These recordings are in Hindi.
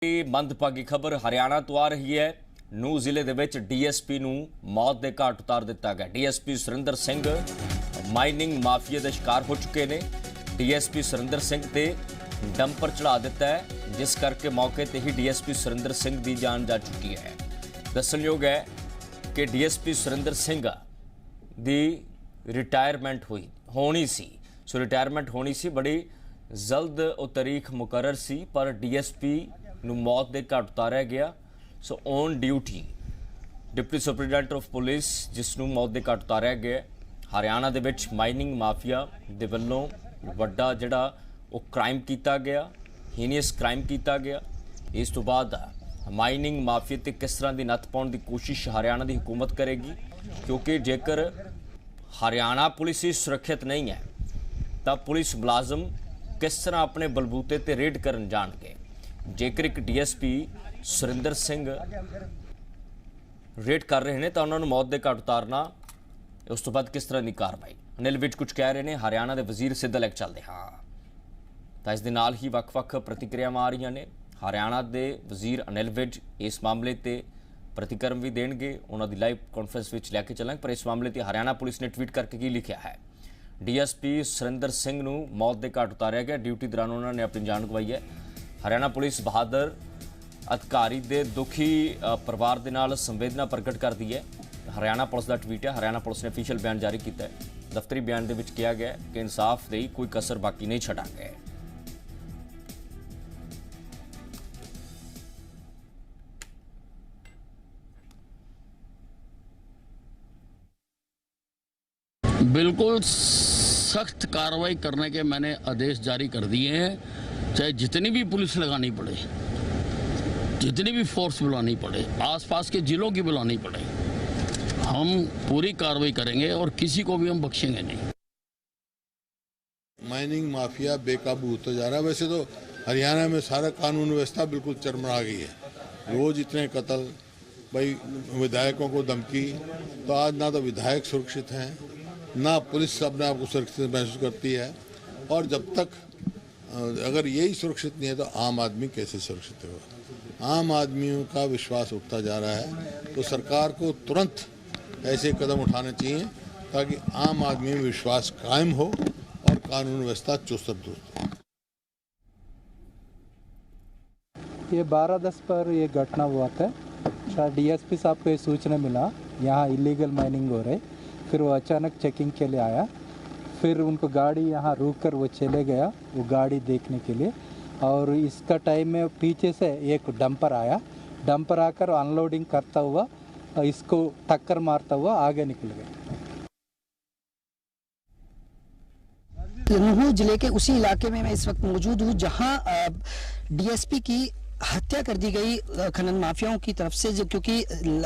मंदभागी खबर हरियाणा तो आ रही है। नूह जिले दे विच डीएसपी नूं मौत के घाट उतार दिता गया। DSP Surinder Singh mining mafia के शिकार हो चुके हैं। डीएसपी सुरिंदर सिंह ते डंपर चढ़ा दिता है, जिस करके मौके ते ही डीएसपी सुरिंदर सिंह की जान जा चुकी है। दस्सणयोग है कि डीएसपी सुरिंदर सिंह की रिटायरमेंट होनी सी। सो रिटायरमेंट होनी सी, बड़ी जल्द वो तारीख मुकर्रर सी, पर डीएसपी नूं मौत के घाट उतारिया गया। So on duty deputy superintendent of police जिसनूं मौत के घाट उतारिया गया। हरियाणा दे विच माइनिंग माफिया दे वल्लों वड्डा जिहड़ा वो क्राइम किया गया, हीनियस क्राइम किया गया। इस तो बाद माइनिंग माफिया ते किस तरह की नत्थ पाउण दी कोशिश हरियाणा की हुकूमत करेगी, क्योंकि जेकर हरियाणा पुलिस ही सुरक्षित नहीं है तो पुलिस मुलाजम किस तरह अपने बलबूते ते रेड करन जाणगे। जेकर एक डीएसपी सुरिंदर सिंह रेड कर रहे हैं तो उन्होंने मौत के घाट उतारना, उस तो बाद किस तरह की कार्रवाई। अनिल विज कुछ कह रहे हैं, हरियाणा के वजीर सिद्धा लैके चलते हाँ, तो इस दे नाल ही वक्-वक् प्रतिक्रियावां आ रही ने। हरियाणा के वजीर अनिल विज इस मामले ते प्रतिक्रम भी देंगे, उन्होंने लाइव कॉन्फ्रेंस में लैके चलेंगे। पर इस मामले ते हरियाणा पुलिस ने ट्वीट करके की लिखा है, डीएसपी सुरिंदर सिंह नूं मौत के घाट उतारिया गया। ड्यूटी दौरान उन्होंने अपनी जान गवाई है। हरियाणा पुलिस बहादुर अधिकारी के दुखी परिवार के नाल संवेदना प्रगट कर दी है। हरियाणा पुलिस का ट्वीट है। हरियाणा पुलिस ने ऑफिशियल बयान जारी किया है। दफ्तरी बयान के विच कहा गया कि इंसाफ लई कोई कसर बाकी नहीं छड्डांगे। बिल्कुल सख्त कार्रवाई करने के मैंने आदेश जारी कर दिए हैं, चाहे जितनी भी पुलिस लगानी पड़े, जितनी भी फोर्स बुलानी पड़े, आसपास के जिलों की बुलानी पड़े, हम पूरी कार्रवाई करेंगे और किसी को भी हम बख्शेंगे नहीं। माइनिंग माफिया बेकाबू होता जा रहा है। वैसे तो हरियाणा में सारा कानून व्यवस्था बिल्कुल चरमरा गई है। रोज इतने कत्ल, भाई विधायकों को धमकी, तो आज ना तो विधायक सुरक्षित हैं, ना पुलिस अपने आप को सुरक्षित महसूस करती है। और जब तक अगर यही सुरक्षित नहीं है तो आम आदमी कैसे सुरक्षित होगा। आम आदमियों का विश्वास उठता जा रहा है, तो सरकार को तुरंत ऐसे कदम उठाने चाहिए ताकि आम आदमी में विश्वास कायम हो और कानून व्यवस्था चुस्त दुरुस्त हो। ये 12/10 पर ये घटना हुआ था। शायद डीएसपी साहब को ये सूचना मिला यहाँ इलीगल माइनिंग हो रही, फिर वो अचानक चेकिंग के लिए आया। फिर उनको गाड़ी यहाँ रोक कर वो चले गया वो गाड़ी देखने के लिए। और इसका टाइम में पीछे से एक डंपर आया, डंपर आकर अनलोडिंग करता हुआ इसको टक्कर मारता हुआ आगे निकल गया। नूह जिले के उसी इलाके में मैं इस वक्त मौजूद हूँ जहाँ डीएसपी की हत्या कर दी गई खनन माफियाओं की तरफ से, क्योंकि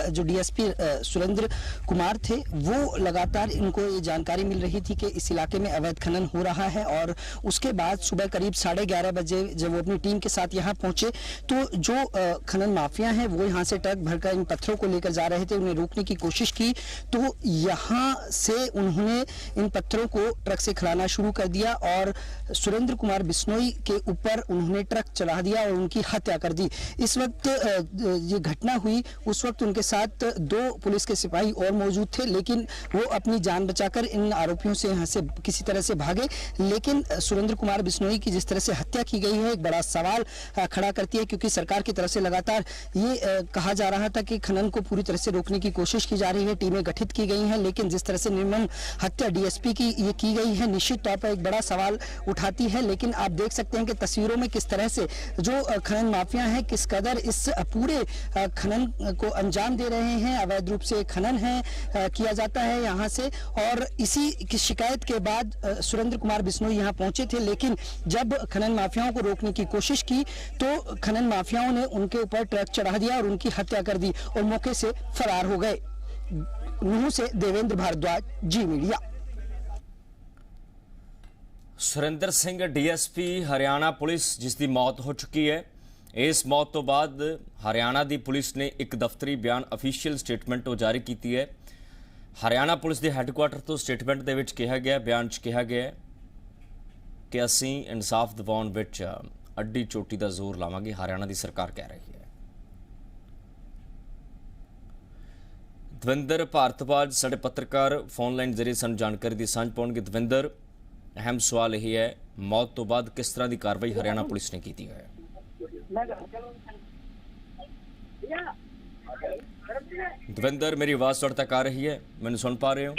जो डीएसपी सुरेंद्र कुमार थे वो लगातार इनको ये जानकारी मिल रही थी कि इस इलाके में अवैध खनन हो रहा है। और उसके बाद सुबह करीब 11:30 बजे जब वो अपनी टीम के साथ यहाँ पहुंचे तो जो खनन माफिया हैं वो यहाँ से ट्रक भरकर इन पत्थरों को लेकर जा रहे थे। उन्हें रोकने की कोशिश की तो यहाँ से उन्होंने इन पत्थरों को ट्रक से खिलाना शुरू कर दिया और सुरेंद्र कुमार बिश्नोई के ऊपर उन्होंने ट्रक चढ़ा दिया और उनकी हत्या कर दी। इस वक्त ये घटना हुई उस वक्त उनके साथ 2 पुलिस के सिपाही और मौजूद थे, लेकिन वो अपनी जान बचाकर इन आरोपियों से यहाँ से किसी तरह से भागे। लेकिन सुरेंद्र कुमार बिश्नोई की जिस तरह से हत्या की गई है एक बड़ा सवाल खड़ा करती है, क्योंकि सरकार की तरफ से लगातार ये कहा जा रहा था कि खनन को पूरी तरह से रोकने की कोशिश की जा रही है, टीमें गठित की गई हैं, लेकिन जिस तरह से निर्मम हत्या डीएसपी की ये की गई है निश्चित तौर पर एक बड़ा सवाल उठाती है। लेकिन आप देख सकते हैं कि तस्वीरों में किस तरह से जो खनन माफिया हैं किस कदर इस पूरे खनन को अंजाम दे रहे हैं। अवैध रूप से खनन है किया जाता है यहाँ से, और इसी की शिकायत के बाद सुरेंद्र कुमार बिश्नोई यहाँ पहुंचे थे। लेकिन जब खनन माफियाओं को रोकने की कोशिश की तो खनन माफियाओं ने उनके ऊपर ट्रक चढ़ा दिया और उनकी हत्या कर दी और मौके से फरार हो गए। नूह से Devendra Bhardwaj, Zee Media. Surinder Singh DSP Haryana police जिसकी मौत हो चुकी है। इस मौत तो बाद हरियाणा की पुलिस ने एक दफ्तरी बयान ऑफिशियल स्टेटमेंट जारी की है। हरियाणा पुलिस के हैडकुआटर तो स्टेटमेंट के कहा गया, बयान कहा गया कि असीं इंसाफ दिवाउण विच ਅੱਡੀ ਚੋਟੀ ਦਾ ਜ਼ੋਰ ਲਾਵਾਂਗੇ, ਹਰਿਆਣਾ ਦੀ ਸਰਕਾਰ ਕਹਿ ਰਹੀ ਹੈ। ਦਵਿੰਦਰ ਭਾਰਤਵਾਜ ਸਾਡੇ ਪੱਤਰਕਾਰ ਫੋਨ ਲਾਈਨ ਜ਼ਰੀਏ ਸਾਨੂੰ ਜਾਣਕਾਰੀ ਦੀ ਸਾਂਝ ਪਾਉਣਗੇ। ਦਵਿੰਦਰ, ਅਹਿਮ ਸਵਾਲ ਇਹ ਹੈ, ਮੌਤ ਤੋਂ ਬਾਅਦ ਕਿਸ ਤਰ੍ਹਾਂ ਦੀ ਕਾਰਵਾਈ ਹਰਿਆਣਾ ਪੁਲਿਸ ਨੇ ਕੀਤੀ ਹੈ? ਦਵਿੰਦਰ, ਮੇਰੀ ਆਵਾਜ਼ ਤੁਹਾਡੇ ਤੱਕ ਆ ਰਹੀ ਹੈ? ਮੈਨੂੰ ਸੁਣ ਪਾ ਰਹੇ ਹੋ?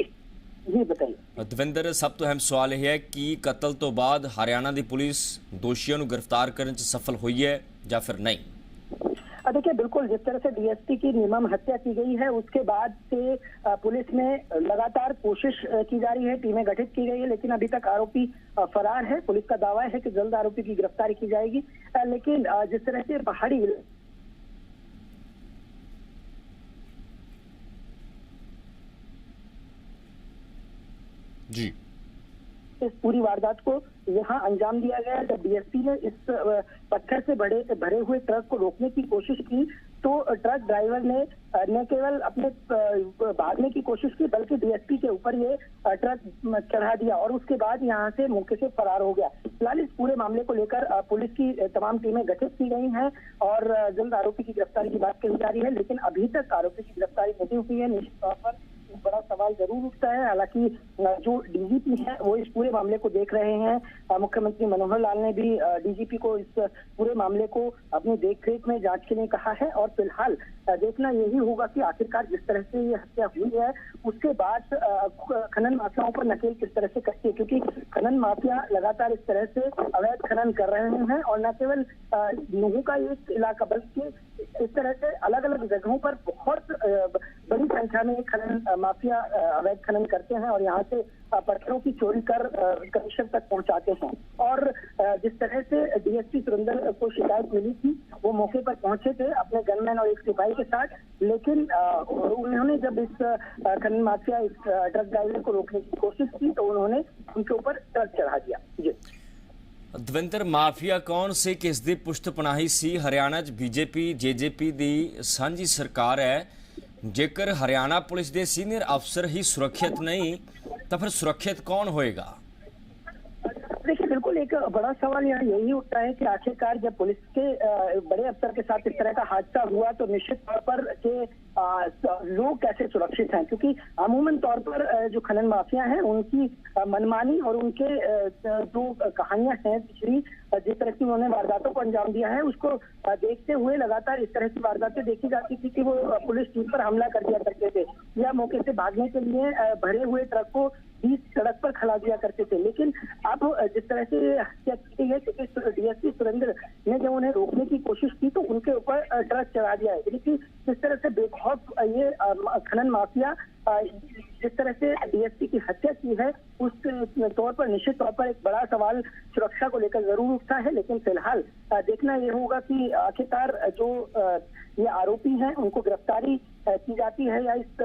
जी बताइए। ਦਵਿੰਦਰ, ਸਭ ਤੋਂ ਅਹਿਮ ਸਵਾਲ ਇਹ ਹੈ ਕਿ ਕਤਲ ਤੋਂ ਬਾਅਦ ਹਰਿਆਣਾ ਦੀ ਪੁਲਿਸ ਦੋਸ਼ੀਆਂ ਨੂੰ गिरफ्तार ਕਰਨ 'ਚ सफल हुई है या फिर नहीं? देखिए, बिल्कुल जिस तरह से डीएसपी की निर्मम हत्या की गई है उसके बाद से पुलिस में लगातार कोशिश की जा रही है, टीमें गठित की गई है, लेकिन अभी तक आरोपी फरार है। पुलिस का दावा है कि जल्द आरोपी की गिरफ्तारी की जाएगी, लेकिन जिस तरह से पहाड़ी जी इस पूरी वारदात को यहाँ अंजाम दिया गया। जब डीएसपी ने इस पत्थर से भरे हुए ट्रक को रोकने की कोशिश की तो ट्रक ड्राइवर ने न केवल अपने भागने की कोशिश की बल्कि डीएसपी के ऊपर ये ट्रक चढ़ा दिया और उसके बाद यहाँ से मौके से फरार हो गया। फिलहाल इस पूरे मामले को लेकर पुलिस की तमाम टीमें गठित की गई हैं और जल्द आरोपी की गिरफ्तारी की बात कही जा रही है, लेकिन अभी तक आरोपी की गिरफ्तारी नहीं हुई है। निश्चित तौर पर बड़ा सवाल जरूर उठता है। हालांकि जो डीजीपी है वो इस पूरे मामले को देख रहे हैं। मुख्यमंत्री मनोहर लाल ने भी डीजीपी को इस पूरे मामले को अपनी देखरेख में जांच के लिए कहा है और फिलहाल देखना यही होगा कि आखिरकार जिस तरह से ये हत्या हुई है उसके बाद खनन माफियाओं पर नकेल किस तरह से कसती है, क्योंकि खनन माफिया लगातार इस तरह से अवैध खनन कर रहे हैं और न केवल लोगों का एक इलाका बल्कि इस तरह से अलग अलग जगहों पर बहुत बड़ी संख्या में खनन माफिया अवैध खनन करते हैं और यहाँ से पत्थरों की चोरी कर कमिश्नर तक पहुंचाते हैं। और जिस तरह से डीएसपी सुरेंद्र को शिकायत मिली थी वो मौके पर पहुंचे थे अपने गनमैन और एक सिपाही के साथ, लेकिन उन्होंने जब इस खनन माफिया इस ट्रक ड्राइवर को रोकने की कोशिश की तो उन्होंने उनके ऊपर ट्रक चढ़ा दिया। जी ਦਵਿੰਦਰ, ਮਾਫੀਆ ਕੌਣ ਸੀ, ਕਿਸ ਦੀ ਪੁਸ਼ਤ ਪਨਾਹੀ ਸੀ? ਹਰਿਆਣਾ 'ਚ ਬੀਜੇਪੀ ਜੇਜੇਪੀ ਦੀ ਸਾਂਝੀ ਸਰਕਾਰ ਹੈ। ਜੇਕਰ ਹਰਿਆਣਾ ਪੁਲਿਸ ਦੇ ਸੀਨੀਅਰ ਅਫਸਰ ही सुरक्षित नहीं तो फिर सुरक्षित कौन होएगा? देखिए, बिल्कुल एक बड़ा सवाल यहाँ यही उठता है कि आखिरकार जब पुलिस के बड़े अफसर के साथ इस तरह का हादसा हुआ तो निश्चित तौर पर के लोग कैसे सुरक्षित हैं, क्योंकि अमूमन तौर पर जो खनन माफिया हैं उनकी मनमानी और उनके जो कहानियां हैं पिछली जिस तरह की उन्होंने वारदातों को अंजाम दिया है उसको देखते हुए लगातार इस तरह की वारदातें देखी जाती थी कि वो पुलिस टीम पर हमला कर दिया करते थे या मौके से भागने के लिए भरे हुए ट्रक को बीच सड़क पर खड़ा दिया करते थे। लेकिन अब जिस तरह से हत्या की गई है क्योंकि डीएसपी सुरेंद्र ने जब उन्हें रोकने की कोशिश की तो उनके ऊपर ट्रक चढ़ा दिया है। यानी जिस तरह से बेखौफ ये खनन माफिया जिस तरह से डीएसपी की हत्या की है उस तौर पर निश्चित तौर पर एक बड़ा सवाल सुरक्षा को लेकर जरूर उठता है, लेकिन फिलहाल देखना ये होगा कि आखिरकार जो ये आरोपी हैं उनको गिरफ्तारी की जाती है या इस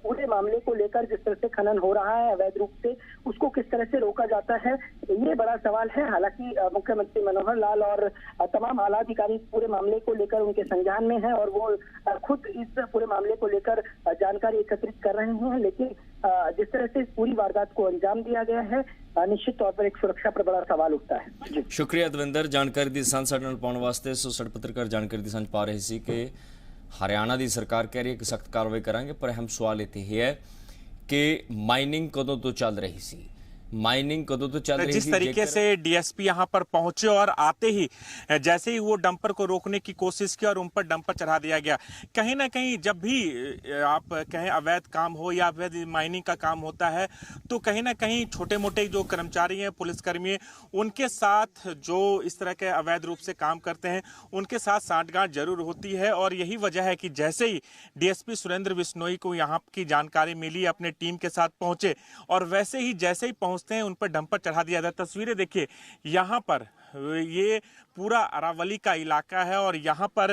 पूरे मामले को लेकर जिस तरह से खनन हो रहा है अवैध रूप से उसको किस तरह से रोका जाता है, ये बड़ा सवाल है। हालांकि मुख्यमंत्री मनोहर लाल और तमाम आला अधिकारी पूरे मामले को लेकर उनके संज्ञान में हैं और वो खुद इस पूरे मामले को लेकर जानकारी एकत्रित कर रहे हैं, लेकिन जिस तरह से इस पूरी वारदात को अंजाम दिया गया है निश्चित तौर पर एक सुरक्षा पर बड़ा सवाल उठता है। शुक्रिया दविंदर, जानकारी ਦੀ ਸਾਂਝ ਸਾਡੇ ਨਾਲ ਪਾਉਣ ਵਾਸਤੇ। ਸੋ ਸਾਡੇ ਪੱਤਰਕਾਰ ਜਾਣਕਾਰੀ ਦੀ ਸਾਂਝ ਪਾ ਰਹੇ ਸੀ ਕਿ ਹਰਿਆਣਾ ਦੀ ਸਰਕਾਰ ਕਹਿ ਰਹੀ ਹੈ ਕਿ ਸਖਤ ਕਾਰਵਾਈ ਕਰਾਂਗੇ, ਪਰ ਅਹਿਮ ਸਵਾਲ ਇਹ ਹੈ ਕਿ ਮਾਈਨਿੰਗ ਕਦੋਂ ਤੋਂ ਚੱਲ ਰਹੀ ਸੀ? माइनिंग कदों तो चल रही जिस तरीके से डीएसपी यहां पर पहुंचे और आते ही जैसे ही वो डंपर को रोकने की कोशिश की और उन पर डंपर चढ़ा दिया गया। कहीं ना कहीं जब भी आप कहें अवैध काम हो या अवैध माइनिंग का काम होता है तो कहीं ना कहीं छोटे मोटे जो कर्मचारी हैं पुलिसकर्मी हैं उनके साथ जो इस तरह के अवैध रूप से काम करते हैं उनके साथ साठगांठ जरूर होती है। और यही वजह है कि जैसे ही डीएसपी सुरेंद्र बिश्नोई को यहाँ की जानकारी मिली अपने टीम के साथ पहुंचे और वैसे ही जैसे ही पहुंचते हैं उन पर डंपर चढ़ा दिया जाता। तस्वीरें देखिए, यहाँ पर ये पूरा अरावली का इलाका है और यहाँ पर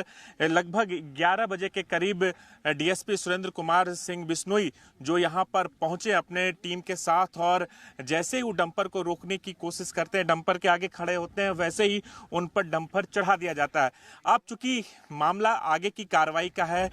लगभग 11 बजे के करीब डीएसपी सुरेंद्र कुमार सिंह बिश्नोई जो यहाँ पर पहुँचे अपने टीम के साथ और जैसे ही वो डंपर को रोकने की कोशिश करते हैं, डंपर के आगे खड़े होते हैं, वैसे ही उन पर डंपर चढ़ा दिया जाता है। अब चूंकि मामला आगे की कार्रवाई का है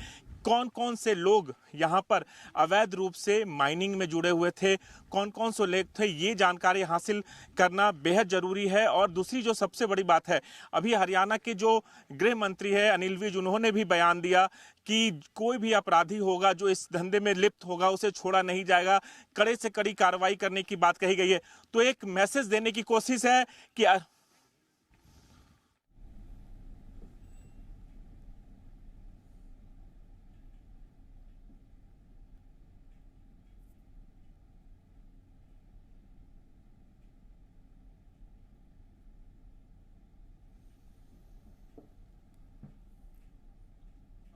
कौन कौन से लोग यहाँ पर अवैध रूप से माइनिंग में जुड़े हुए थे, कौन कौन से लोग थे, ये जानकारी हासिल करना बेहद जरूरी है। और दूसरी जो सबसे बड़ी बात है, अभी हरियाणा के जो गृह मंत्री है अनिल विज, उन्होंने भी बयान दिया कि कोई भी अपराधी होगा जो इस धंधे में लिप्त होगा उसे छोड़ा नहीं जाएगा, कड़े से कड़ी कार्रवाई करने की बात कही गई है। तो एक मैसेज देने की कोशिश है कि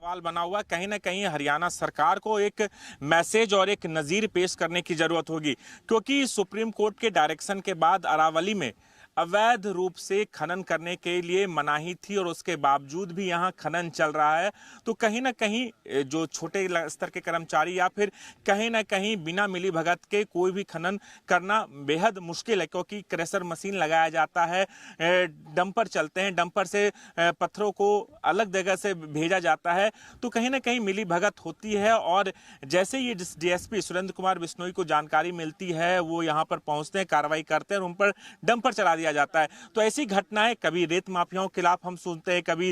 सवाल बना हुआ, कहीं ना कहीं हरियाणा सरकार को एक मैसेज और एक नज़ीर पेश करने की जरूरत होगी, क्योंकि सुप्रीम कोर्ट के डायरेक्शन के बाद अरावली में अवैध रूप से खनन करने के लिए मनाही थी और उसके बावजूद भी यहां खनन चल रहा है। तो कहीं ना कहीं जो छोटे स्तर के कर्मचारी या फिर कहीं ना कहीं बिना मिली भगत के कोई भी खनन करना बेहद मुश्किल है, क्योंकि क्रेशर मशीन लगाया जाता है, डंपर चलते हैं, डंपर से पत्थरों को अलग जगह से भेजा जाता है। तो कहीं ना कहीं मिली भगत होती है। और जैसे ये डीएसपी सुरेंद्र कुमार बिश्नोई को जानकारी मिलती है, वो यहाँ पर पहुँचते हैं, कार्रवाई करते हैं और उन पर डंपर चला दिया जाता है। तो ऐसी घटनाएं कभी रेत माफियाओं के खिलाफ हम सुनते हैं, कभी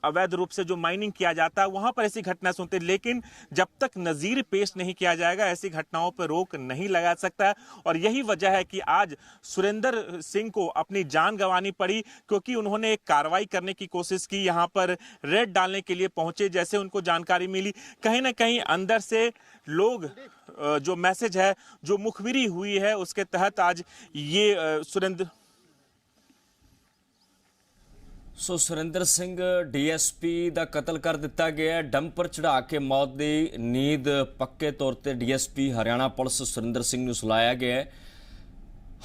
अवैध रूप से जो माइनिंग किया जाता है वहां पर ऐसी घटनाएं सुनते हैं, लेकिन जब तक नजीर पेश नहीं किया जाएगा ऐसी घटनाओं पर रोक नहीं लगा सकता है। और यही वजह है कि आज सुरेंद्र सिंह को अपनी जान गंवानी पड़ी, क्योंकि उन्होंने एक कार्रवाई करने की कोशिश की, यहां पर रेड डालने के लिए पहुंचे। जैसे उनको जानकारी मिली, कहीं ना कहीं अंदर से लोग जो मैसेज है, जो मुखबिरी हुई है, उसके तहत आज ये सुरेंद्र सिंह डीएसपी ਦਾ ਕਤਲ ਕਰ ਦਿੱਤਾ ਗਿਆ। ਡੰਪਰ ਚੜਾ ਕੇ ਮੌਤ ਦੀ ਨੀਂਦ ਪੱਕੇ ਤੌਰ ਤੇ ਡੀਐਸਪੀ ਹਰਿਆਣਾ ਪੁਲਿਸ ਸੁਰਿੰਦਰ ਸਿੰਘ ਨੂੰ ਸੁਲਾਇਆ ਗਿਆ।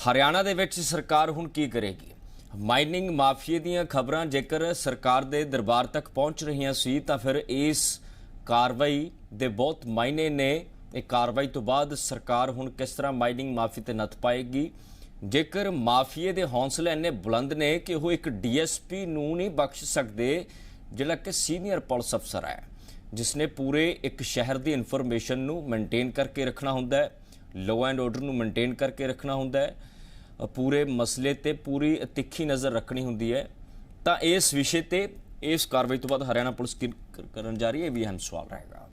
ਹਰਿਆਣਾ ਦੇ ਵਿੱਚ ਸਰਕਾਰ ਹੁਣ ਕੀ ਕਰੇਗੀ? ਮਾਈਨਿੰਗ ਮਾਫੀਏ ਦੀਆਂ ਖਬਰਾਂ ਜੇਕਰ ਸਰਕਾਰ ਦੇ ਦਰਬਾਰ ਤੱਕ ਪਹੁੰਚ ਰਹੀਆਂ ਸੀ ਤਾਂ ਫਿਰ ਇਸ ਕਾਰਵਾਈ ਦੇ ਬਹੁਤ ਮਾਇਨੇ ਨੇ। ਇਹ ਕਾਰਵਾਈ ਤੋਂ ਬਾਅਦ ਸਰਕਾਰ ਹੁਣ ਕਿਸ ਤਰ੍ਹਾਂ ਮਾਈਨਿੰਗ ਮਾਫੀ ਤੇ ਨੱਥ ਪਾਏਗੀ? ਜੇਕਰ ਮਾਫੀਏ ਦੇ ਹੌਸਲੇ ਇੰਨੇ ਬੁਲੰਦ ਨੇ ਕਿ ਉਹ ਇੱਕ ਡੀਐਸਪੀ ਨੂੰ ਨਹੀਂ ਬਖਸ਼ ਸਕਦੇ, ਜਿਹੜਾ ਕਿ ਸੀਨੀਅਰ ਪੁਲਿਸ ਅਫਸਰ ਹੈ, ਜਿਸਨੇ ਪੂਰੇ ਇੱਕ ਸ਼ਹਿਰ ਦੀ ਇਨਫੋਰਮੇਸ਼ਨ ਨੂੰ ਮੇਨਟੇਨ ਕਰਕੇ ਰੱਖਣਾ ਹੁੰਦਾ ਹੈ, ਲੋ ਐਂਡ ਆਰਡਰ ਨੂੰ ਮੇਨਟੇਨ ਕਰਕੇ ਰੱਖਣਾ ਹੁੰਦਾ ਹੈ, ਪੂਰੇ ਮਸਲੇ ਤੇ ਪੂਰੀ ਤਿੱਖੀ ਨਜ਼ਰ ਰੱਖਣੀ ਹੁੰਦੀ ਹੈ। ਤਾਂ ਇਸ ਵਿਸ਼ੇ ਤੇ ਇਸ ਕਾਰਵਾਈ ਤੋਂ ਬਾਅਦ ਹਰਿਆਣਾ ਪੁਲਿਸ ਕੀ ਕਰਨ ਜਾ ਰਹੀ ਹੈ, ਇਹ ਵੀ ਅਹਿਮ ਸਵਾਲ ਰਹੇਗਾ।